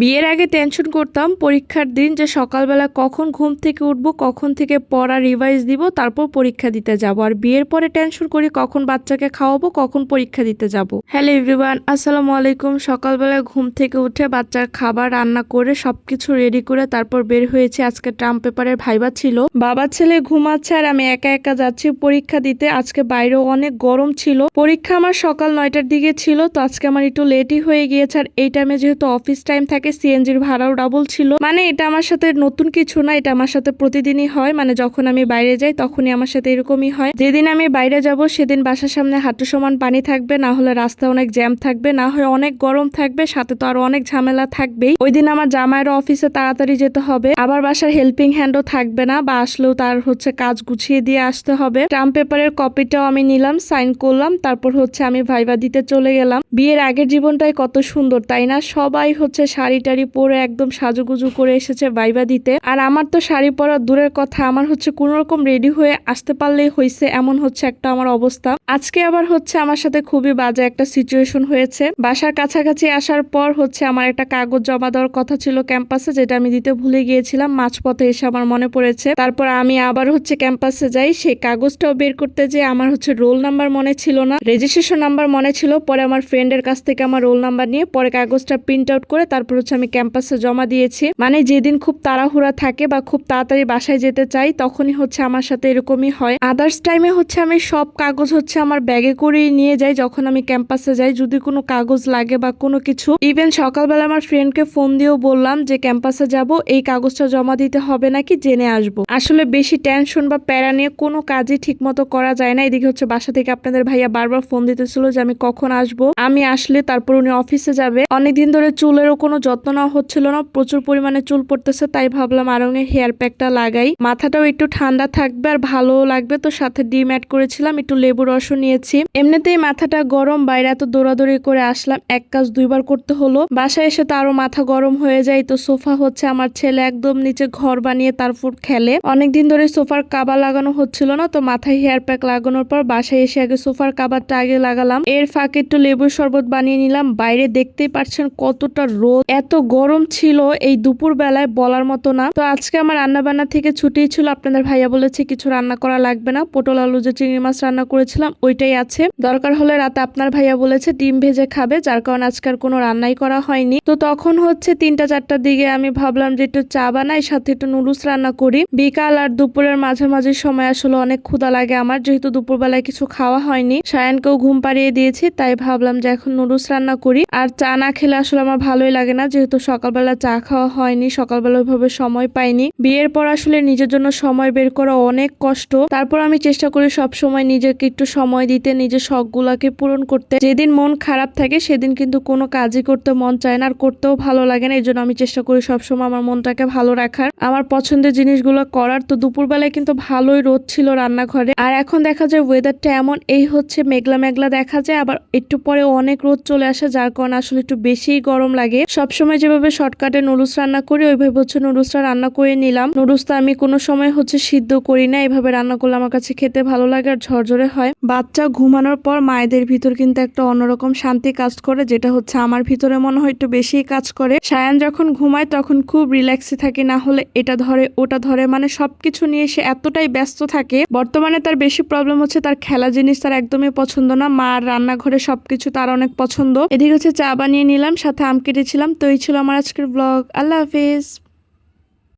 বিয়ের আগে টেনশন করতাম পরীক্ষার দিন যে সকালবেলা কখন ঘুম থেকে উঠবো, কখন থেকে পড়া রিভাইজ দিব, তারপর পরীক্ষা দিতে যাব। আর বিয়ের পরে টেনশন করি কখন বাচ্চাকে খাওয়াবো, কখন পরীক্ষা দিতে যাব। হ্যালো এভরিওয়ান, আসসালামু আলাইকুম। সকালবেলা ঘুম থেকে উঠে বাচ্চার খাবার রান্না করে সবকিছু রেডি করে তারপর বের হয়েছে। আজকে ট্রাম পেপারের ভাইবা ছিল, বাবা ছেলে ঘুমাচ্ছে আর আমি একা একা যাচ্ছি পরীক্ষা দিতে। আজকে বাইরেও অনেক গরম ছিল, পরীক্ষা আমার সকাল 9টার দিকে ছিল, তো আজকে আমার একটু লেটই হয়ে গিয়েছে। আর এই টাইমে যেহেতু অফিস টাইম থাকে, সিএনজির ভাড়াও ডাবল ছিল। মানে এটা আমার সাথে নতুন কিছু না, এটা আমার সাথে প্রতিদিনই হয়। মানে যখন আমি বাইরে যাই তখনই আমার সাথে এরকমই হয়। যেদিন আমি বাইরে যাব সেদিন বাসার সামনে হাঁটু সমান পানি থাকবে, না হলে রাস্তায় অনেক জ্যাম থাকবে, না হয় অনেক গরম থাকবে, সাথে তো আরো অনেক ঝামেলা থাকবেই। ওই দিন আমার জামাইয়েরও অফিসে তাড়াতাড়ি যেতে হবে, আবার বাসার হেল্পিং হ্যান্ডও থাকবে না, বা আসলেও তার কাজ গুছিয়ে দিয়ে আসতে হবে। ট্রাম পেপারের কপিটাও আমি নিলাম, সাইন করলাম, তারপর আমি ভাইবা দিতে চলে গেলাম। বিয়ের আগের জীবনটাই কত সুন্দর, তাই না? সবাই শাড়ি টাড়ি পরে একদম সাজুগুজু করে এসেছে ভাইবা দিতে। আর আমার তো শাড়ি পরা দূরের কথা, আমার কোন রকম রেডি হয়ে আসতে পারলেই হয়েছে, এমন একটা আমার অবস্থা। আজকে আবার আমার সাথে খুবই বাজে একটা সিচুয়েশন হয়েছে। বাসার কাছাকাছি আসার পর আমার একটা কাগজ জমা দেওয়ার কথা ছিল ক্যাম্পাসে, যেটা আমি দিতে ভুলে গিয়েছিলাম। মাঝপথে এসে আমার মনে পড়েছে, তারপর আমি আবার ক্যাম্পাসে যাই। সেই কাগজটাও বের করতে যে আমার রোল নাম্বার মনে ছিল না, রেজিস্ট্রেশন নাম্বার মনে ছিল। পরে আমার ফ্রেন্ডের কাছ থেকে আমার রোল নাম্বার নিয়ে পরে কাগজটা প্রিন্ট আউট করে তারপর আমি ক্যাম্পাসে জমা দিয়েছি। মানে যেদিন খুব তাড়াহুড়া থাকে বা খুব তাড়াতাড়ি বাসায় যেতে চাই, তখনই আমার সাথে এরকমই হয়। আদার্স টাইমে আমি সব কাগজ আমার ব্যাগে করেই নিয়ে যাই যখন আমি ক্যাম্পাসে যাই, যদি কোনো কাগজ লাগে বা কোনো কিছু। ইভেন সকালবেলা আমার ফ্রেন্ডকে ফোন দিয়েও বললাম যে ক্যাম্পাসে যাব, এই কাগজটা জমা দিতে হবে নাকি জেনে আসবো। আসলে বেশি টেনশন বা প্যারা নিয়ে কোনো কাজই ঠিক মতো করা যায় না। এদিকে বাসা থেকে আপনাদের ভাইয়া বারবার ফোন দিতেছিল যে আমি কখন আসবো, আমি আসলে তারপর উনি অফিসে যাবে। অনেকদিন ধরে চুলেরও কোনো যত্ন নেওয়া হচ্ছিল না, প্রচুর পরিমাণে চুল পড়তেছে, তাই ভাবলাম আরঙের হেয়ার প্যাকটা লাগাই, মাথাটাও একটু ঠান্ডা থাকবে আর ভালোও লাগবে। তো সাথে ডিম অ্যাড করেছিলাম, একটু লেবু রসও নিয়েছি। এমনিতেই মাথাটা গরম, বাইরে এত দৌড়াদৌড়ি করে আসলাম, এক কাজ দুইবার করতে হলো। বাসায় এসে তো আরো মাথা গরম হয়ে যায়। তো সোফা আমার ছেলে একদম নিচে ঘর বানিয়ে তারপর খেলে। অনেকদিন ধরে সোফার কাবার লাগানো হচ্ছিল না, তো মাথায় হেয়ার প্যাক লাগানোর পর বাসায় এসে আগে সোফার কাবারটা আগে লাগালাম। এর ফাঁকে একটু লেবুর শরবত বানিয়ে নিলাম। বাইরে দেখতেই পাচ্ছেন কতটা রোদ, এত গরম ছিল এই দুপুর বেলায় বলার মতো না। তো আজকে আমার রান্না বান্না থেকে ছুটি ছিল, আপনাদের ভাইয়া বলেছে কিছু রান্না করা লাগবে না, পটল আলু যে চিংড়ি মাছ রান্না করেছিলাম ওইটাই আছে, দরকার হলে রাতে আপনার ভাইয়া বলেছে ডিম ভেজে খাবে, যার কারণে আজকাল কোনো রান্নাই করা হয়নি। তো তখন 3টা-4টার দিকে আমি ভাবলাম যে একটু চা বানাই, সাথে একটু নুডলস রান্না করি। বিকাল আর দুপুরের মাঝামাঝি সময় অনেক ক্ষুধা লাগে আমার, যেহেতু দুপুরবেলায় কিছু খাওয়া হয়নি। সায়ানকেও ঘুম পাড়িয়ে দিয়েছি, তাই ভাবলাম যে এখন নুডলস রান্না করি। আর চা না খেলে আমার ভালোই লাগে না, যেহেতু সকালবেলা চা খাওয়া হয়নি, সকালবেলা ওইভাবে সময় পাইনি। বিয়ের পর নিজের জন্য সময় বের করা অনেক কষ্ট। তারপর আমি চেষ্টা করি সব সময় নিজেকে একটু সময় দিতে, নিজের শখগুলাকে পূরণ করতে। যেদিন মন খারাপ থাকে সেদিন কিন্তু কোনো কাজই করতে মন চায় না, আর করতেও ভালো লাগে না। এই জন্য আমি চেষ্টা করি সবসময় আমার মনটাকে ভালো রাখার, আমার পছন্দের জিনিসগুলো করার। তো দুপুরবেলায় কিন্তু ভালোই রোদ ছিল রান্নাঘরে, আর এখন দেখা যায় ওয়েদারটা এমন, এই মেঘলা মেঘলা দেখা যায়, আবার একটু পরে অনেক রোদ চলে আসে, যার কারণে একটু বেশিই গরম লাগে। সবসময় যেভাবে শর্টকাটে নুডলস রান্না করি ওইভাবে নুডলসটা রান্না করে নিলাম। নুডলসটা আমি কোনো সময় সিদ্ধ করি না, এভাবে রান্না করলে আমার কাছে খেতে ভালো লাগে আর ঝরঝরে হয়। বাচ্চা ঘুমানোর পর মায়েদের ভিতর কিন্তু একটা অন্যরকম শান্তি কাজ করে, যেটা আমার ভিতরে মনে হয় একটু বেশি কাজ করে। সায়ান যখন ঘুমায় তখন খুব রিল্যাক্সে থাকে, না হলে এটা ধরে ওটা ধরে, মানে সবকিছু নিয়ে সে এতটাই ব্যস্ত থাকে। বর্তমানে তার বেশি প্রবলেম তার খেলা জিনিস তার একদমই পছন্দ না, মার রান্নাঘরে সবকিছু তার অনেক পছন্দ। এদিকে চা বানিয়ে নিলাম, সাথে আম কেটেছিলাম। তো এই ছিল আমার আজকের ব্লগ। আল্লাহ হাফিজ।